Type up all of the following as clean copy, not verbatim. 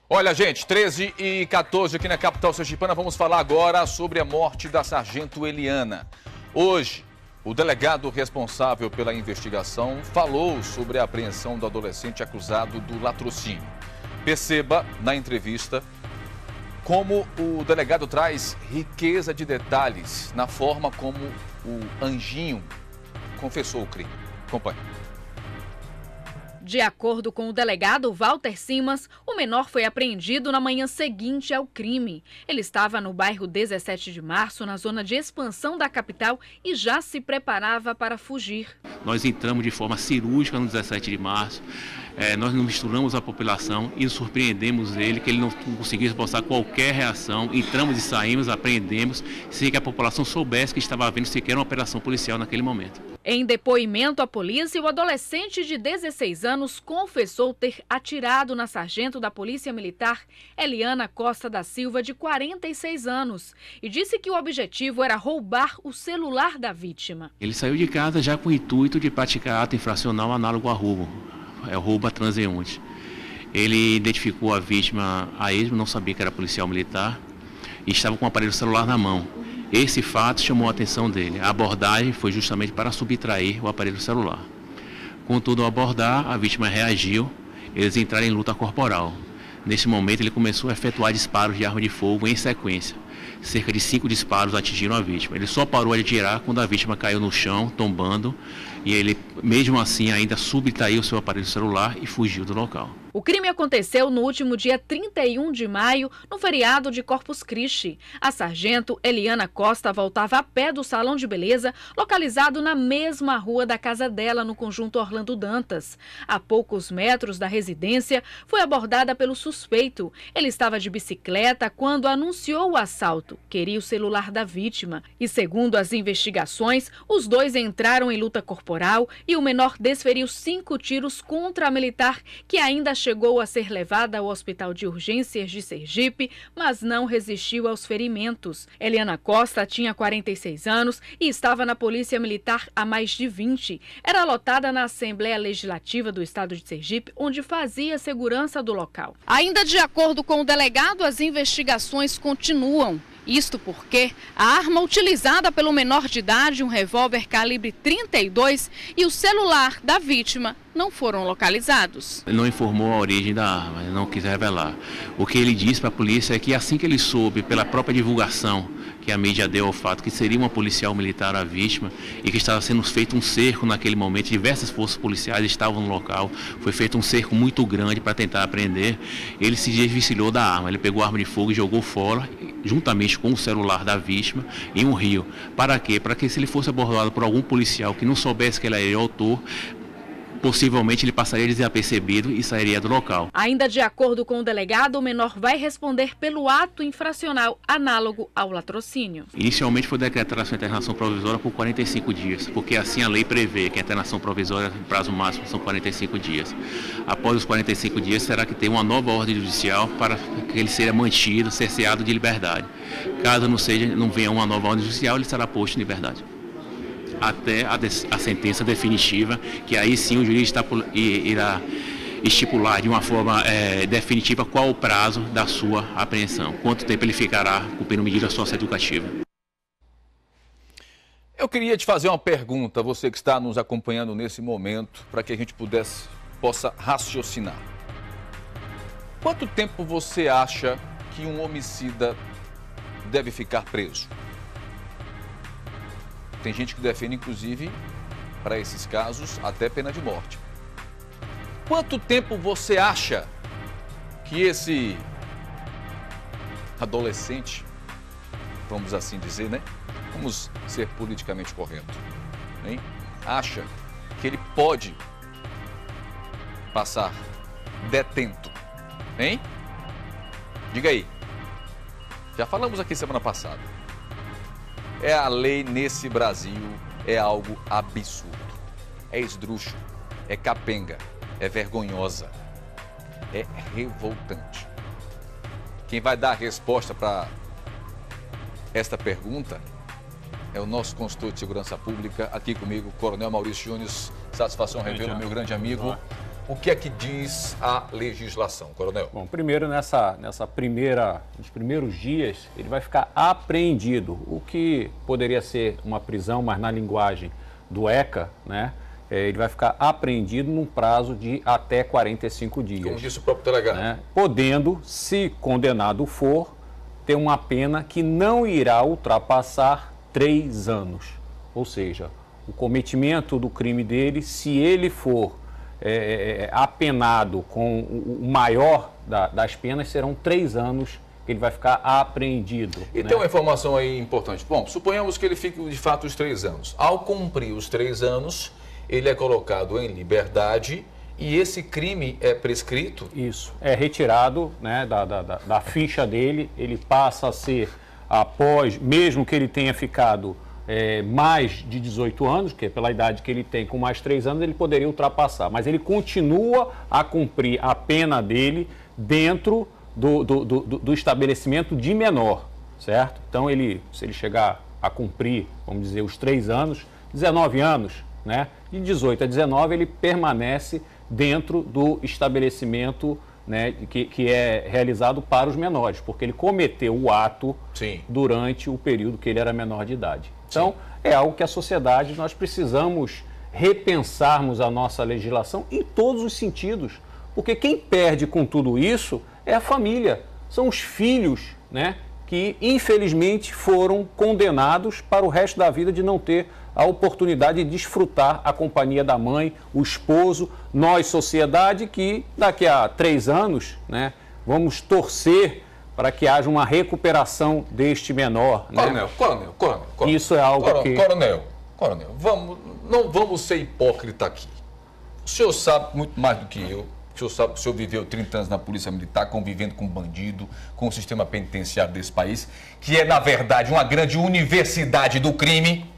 Olha, gente, 13h14 aqui na capital sergipana, vamos falar agora sobre a morte da sargento Eliana. Hoje, o delegado responsável pela investigação falou sobre a apreensão do adolescente acusado do latrocínio. Perceba na entrevista como o delegado traz riqueza de detalhes na forma como o anjinho confessou o crime. Acompanhe. De acordo com o delegado Walter Simas, o menor foi apreendido na manhã seguinte ao crime. Ele estava no bairro 17 de Março, na zona de expansão da capital, e já se preparava para fugir. Nós entramos de forma cirúrgica no 17 de março, nós não misturamos a população e surpreendemos ele, que ele não conseguia esboçar qualquer reação. Entramos e saímos, apreendemos, sem que a população soubesse que estava havendo sequer uma operação policial naquele momento. Em depoimento à polícia, o adolescente de 16 anos confessou ter atirado na sargento da Polícia Militar, Eliana Costa da Silva, de 46 anos, e disse que o objetivo era roubar o celular da vítima. Ele saiu de casa já com o intuito de praticar ato infracional análogo a roubo, roubo a transeunte. Ele identificou a vítima a esmo, não sabia que era policial militar, e estava com o aparelho celular na mão. Esse fato chamou a atenção dele. A abordagem foi justamente para subtrair o aparelho celular. Contudo, ao abordar, a vítima reagiu, eles entraram em luta corporal. Nesse momento, ele começou a efetuar disparos de arma de fogo em sequência. Cerca de 5 disparos atingiram a vítima. Ele só parou de atirar quando a vítima caiu no chão, tombando, e ele, mesmo assim, ainda subtraiu seu aparelho celular e fugiu do local. O crime aconteceu no último dia 31 de maio, no feriado de Corpus Christi. A sargento Eliana Costa voltava a pé do salão de beleza, localizado na mesma rua da casa dela, no conjunto Orlando Dantas. A poucos metros da residência, foi abordada pelo suspeito. Ele estava de bicicleta quando anunciou o assalto. Queria o celular da vítima. E, segundo as investigações, os dois entraram em luta corporal e o menor desferiu 5 tiros contra a militar, que ainda chegou a ser levada ao Hospital de Urgências de Sergipe, mas não resistiu aos ferimentos. Eliana Costa tinha 46 anos e estava na Polícia Militar há mais de 20. Era lotada na Assembleia Legislativa do Estado de Sergipe, onde fazia segurança do local. Ainda de acordo com o delegado, as investigações continuam. Isto porque a arma utilizada pelo menor de idade, um revólver calibre 32, e o celular da vítima não foram localizados. Ele não informou a origem da arma, ele não quis revelar. O que ele disse para a polícia é que assim que ele soube, pela própria divulgação que a mídia deu ao fato que seria uma policial militar a vítima e que estava sendo feito um cerco naquele momento, diversas forças policiais estavam no local, foi feito um cerco muito grande para tentar apreender, ele se desvencilhou da arma, ele pegou a arma de fogo e jogou fora, juntamente com o celular da vítima, em um rio. Para quê? Para que se ele fosse abordado por algum policial que não soubesse que ele era o autor, possivelmente ele passaria desapercebido e sairia do local. Ainda de acordo com o delegado, o menor vai responder pelo ato infracional análogo ao latrocínio. Inicialmente foi decretada a sua internação provisória por 45 dias, porque assim a lei prevê que a internação provisória, o prazo máximo são 45 dias. Após os 45 dias, será que tem uma nova ordem judicial para que ele seja mantido, cerceado de liberdade. Caso não venha uma nova ordem judicial, ele será posto em liberdade até a sentença definitiva, que aí sim o juiz irá estipular de uma forma definitiva qual o prazo da sua apreensão, quanto tempo ele ficará cumprindo medida socioeducativa. Eu queria te fazer uma pergunta, você que está nos acompanhando nesse momento, para que a gente possa raciocinar. Quanto tempo você acha que um homicida deve ficar preso? Tem gente que defende, inclusive, para esses casos, até pena de morte. Quanto tempo você acha que esse adolescente, vamos assim dizer, né? Vamos ser politicamente correto, hein? Acha que ele pode passar detento, hein? Diga aí. Já falamos aqui semana passada. A lei nesse Brasil é algo absurdo, é esdrúxulo, é capenga, é vergonhosa, é revoltante. Quem vai dar a resposta para esta pergunta é o nosso consultor de segurança pública, aqui comigo, Coronel Maurício Júnior. Satisfação revê-lo, meu grande amigo. o que é que diz a legislação, coronel? Bom, primeiro, nos primeiros dias, ele vai ficar apreendido, o que poderia ser uma prisão, mas na linguagem do ECA, né, ele vai ficar apreendido num prazo de até 45 dias. Como disse o próprio delegado. Né, podendo, se condenado for, ter uma pena que não irá ultrapassar 3 anos. Ou seja, o cometimento do crime dele, se ele for apenado com o maior das penas, serão 3 anos que ele vai ficar apreendido. E tem uma informação aí importante. Bom, suponhamos que ele fique de fato os 3 anos. Ao cumprir os 3 anos, ele é colocado em liberdade e esse crime é prescrito? Isso, é retirado, né, da ficha dele, ele passa a ser, após, mesmo que ele tenha ficado mais de 18 anos, que é pela idade que ele tem, com mais 3 anos, ele poderia ultrapassar. Mas ele continua a cumprir a pena dele dentro do estabelecimento de menor, certo? Então, se ele chegar a cumprir, vamos dizer, os 3 anos, 19 anos, né? De 18 a 19, ele permanece dentro do estabelecimento, né, que é realizado para os menores, porque ele cometeu o ato Sim. durante o período que ele era menor de idade. Então, é algo que a sociedade, nós precisamos repensarmos a nossa legislação em todos os sentidos, porque quem perde com tudo isso é a família, são os filhos, né, que infelizmente foram condenados para o resto da vida de não ter a oportunidade de desfrutar a companhia da mãe, o esposo, nós, sociedade, que daqui a 3 anos, né, vamos torcer para que haja uma recuperação deste menor. Coronel, né? Coronel. Isso é algo que... Coronel, não vamos ser hipócrita aqui. O senhor sabe muito mais do que eu. O senhor viveu 30 anos na Polícia Militar, convivendo com bandido, com o sistema penitenciário desse país, que é, na verdade, uma grande universidade do crime.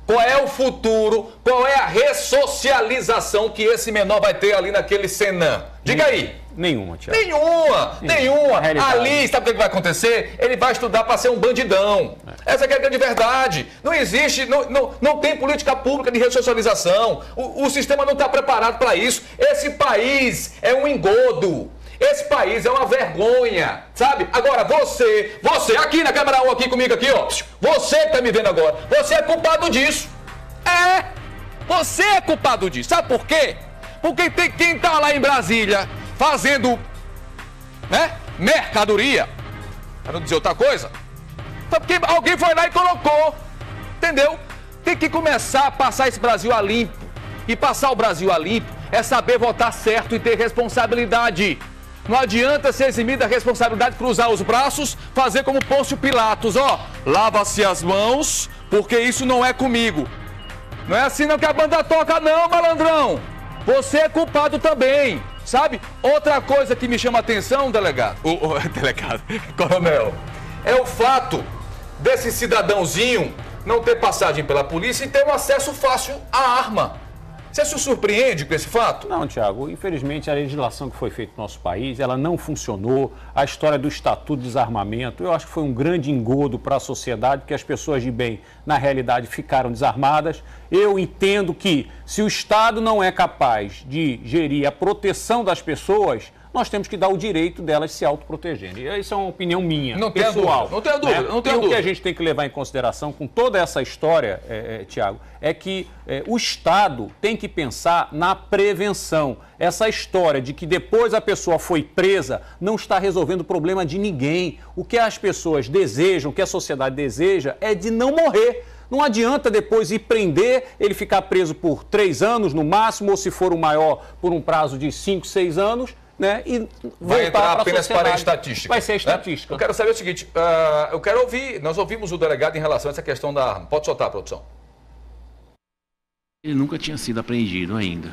Qual é o futuro, qual é a ressocialização que esse menor vai ter ali naquele Senan? Diga aí. Nenhuma, Thiago. Nenhuma. Ali, sabe o que vai acontecer? Ele vai estudar para ser um bandidão. Essa que é a grande verdade. Não existe, não tem política pública de ressocialização. O sistema não está preparado para isso. Esse país é um engodo. Esse país é uma vergonha, sabe? Agora, você, aqui na câmera 1, aqui comigo, aqui, ó. Você que tá me vendo agora, você é culpado disso. Você é culpado disso. Sabe por quê? Porque tem quem tá lá em Brasília fazendo, né, mercadoria, para não dizer outra coisa, porque alguém foi lá e colocou, entendeu? Tem que começar a passar esse Brasil a limpo. E passar o Brasil a limpo é saber votar certo e ter responsabilidade. Não adianta se eximir da responsabilidade, cruzar os braços, fazer como Pôncio Pilatos, ó, lava-se as mãos, porque isso não é comigo. Não é assim não que a banda toca não, malandrão. Você é culpado também, sabe? Outra coisa que me chama a atenção, delegado, coronel, é o fato desse cidadãozinho não ter passagem pela polícia e ter um acesso fácil à arma. Você se surpreende com esse fato? Não, Thiago. Infelizmente, a legislação que foi feita no nosso país, ela não funcionou. A história do Estatuto de Desarmamento, eu acho que foi um grande engodo para a sociedade, porque as pessoas de bem, na realidade, ficaram desarmadas. Eu entendo que, se o Estado não é capaz de gerir a proteção das pessoas, nós temos que dar o direito delas se autoprotegerem. Isso é uma opinião minha, pessoal. Não tenho dúvida, não tenho dúvida. O que a gente tem que levar em consideração com toda essa história, Thiago, é que o Estado tem que pensar na prevenção. Essa história de que depois a pessoa foi presa não está resolvendo o problema de ninguém. O que as pessoas desejam, o que a sociedade deseja é de não morrer. Não adianta depois ir prender, ele ficar preso por 3 anos no máximo, ou se for o maior, por um prazo de 5, 6 anos, né? E vai entrar apenas para a estatística. Vai ser a estatística. Né? Eu quero saber o seguinte, eu quero ouvir, nós ouvimos o delegado em relação a essa questão da arma. Pode soltar, produção. Ele nunca tinha sido apreendido ainda.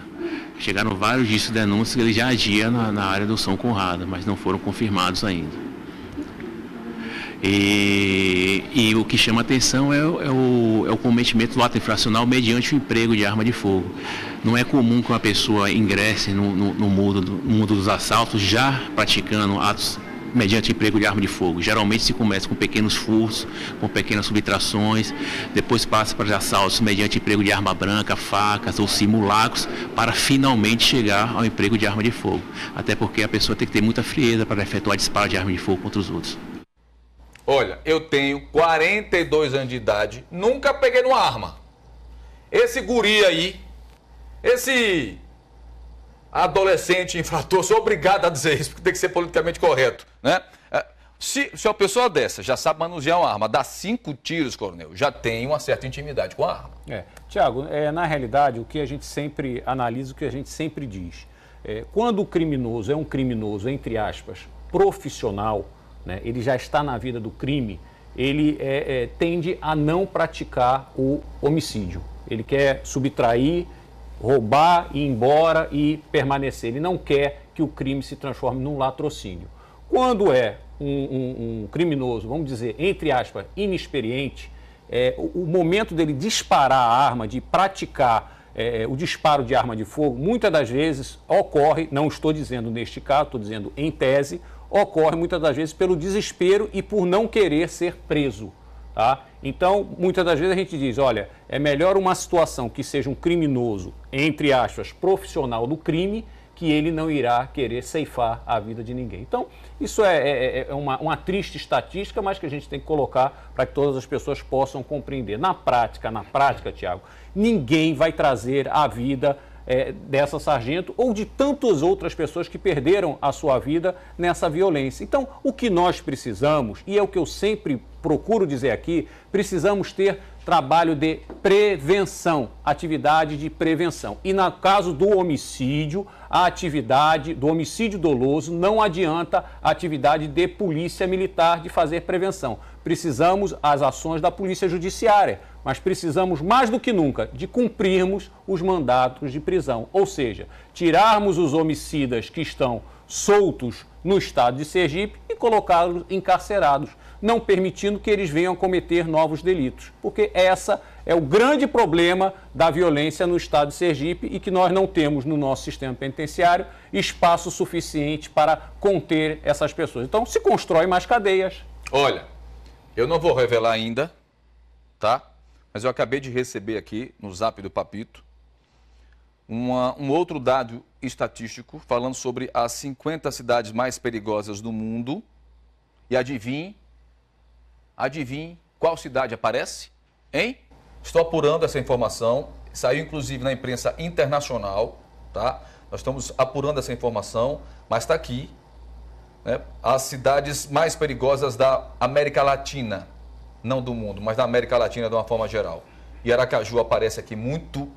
Chegaram vários disso denúncias que ele já agia na área do São Conrado, mas não foram confirmados ainda. E o que chama atenção é o cometimento do ato infracional mediante o emprego de arma de fogo. Não é comum que uma pessoa ingresse no mundo dos assaltos já praticando atos mediante emprego de arma de fogo. Geralmente se começa com pequenos furtos, com pequenas subtrações, depois passa para assaltos mediante emprego de arma branca, facas ou simulacros, para finalmente chegar ao emprego de arma de fogo. Até porque a pessoa tem que ter muita frieza para efetuar disparo de arma de fogo contra os outros. Olha, eu tenho 42 anos de idade, nunca peguei numa arma. Esse guri aí, esse adolescente infrator, sou obrigado a dizer isso, porque tem que ser politicamente correto, né? Se uma pessoa dessa já sabe manusear uma arma, dá 5 tiros, coronel, já tem uma certa intimidade com a arma. Tiago, na realidade, o que a gente sempre analisa, o que a gente sempre diz, quando o criminoso é um criminoso, entre aspas, profissional, né, ele já está na vida do crime, ele tende a não praticar o homicídio. Ele quer subtrair, roubar, ir embora e permanecer. Ele não quer que o crime se transforme num latrocínio. Quando é um criminoso, vamos dizer, entre aspas, inexperiente, o momento dele disparar a arma, de praticar o disparo de arma de fogo, muitas das vezes ocorre, não estou dizendo neste caso, estou dizendo em tese, ocorre muitas das vezes pelo desespero e por não querer ser preso. Tá? Então, muitas das vezes a gente diz, olha, é melhor uma situação que seja um criminoso, entre aspas, profissional do crime, que ele não irá querer ceifar a vida de ninguém. Então, isso é uma triste estatística, mas que a gente tem que colocar para que todas as pessoas possam compreender. Na prática, Tiago, ninguém vai trazer a vida dessa sargento ou de tantas outras pessoas que perderam a sua vida nessa violência. Então, o que nós precisamos, e é o que eu sempre procuro dizer aqui, precisamos ter trabalho de prevenção, atividade de prevenção. E no caso do homicídio, a atividade do homicídio doloso, não adianta a atividade de polícia militar de fazer prevenção. Precisamos as ações da polícia judiciária, mas precisamos mais do que nunca de cumprirmos os mandatos de prisão, ou seja, tirarmos os homicidas que estão soltos no estado de Sergipe e colocá-los encarcerados, não permitindo que eles venham cometer novos delitos, porque essa é o grande problema da violência no estado de Sergipe e que nós não temos no nosso sistema penitenciário espaço suficiente para conter essas pessoas. Então se constrói mais cadeias. Olha, eu não vou revelar ainda, tá? Mas eu acabei de receber aqui no Zap do Papito um outro dado estatístico falando sobre as 50 cidades mais perigosas do mundo. E adivinhe qual cidade aparece? Hein? Estou apurando essa informação, saiu inclusive na imprensa internacional, tá? Nós estamos apurando essa informação, mas está aqui, né? As cidades mais perigosas da América Latina, não do mundo, mas da América Latina de uma forma geral. E Aracaju aparece aqui muito,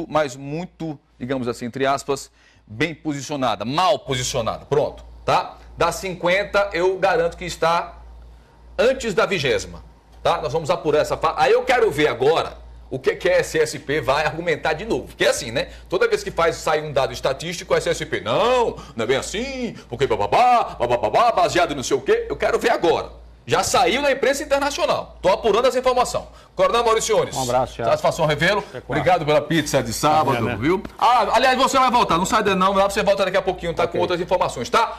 mas muito, digamos assim, entre aspas, bem posicionada, mal posicionada, pronto, tá? Das 50, eu garanto que está antes da 20ª, tá? Nós vamos apurar essa fala. Aí eu quero ver agora o que a SSP vai argumentar de novo. Porque é assim, né? Toda vez que sai um dado estatístico, a SSP, não é bem assim, porque bababá, baseado no sei o quê. Eu quero ver agora. Já saiu na imprensa internacional. Estou apurando essa informação. Coronel Mauricione. Um abraço, Thiago. Satisfação, Revelo. Obrigado pela pizza de sábado, viu? Aliás, você vai voltar. Não sai daí não. Lá você volta daqui a pouquinho, tá? Okay. Com outras informações, tá?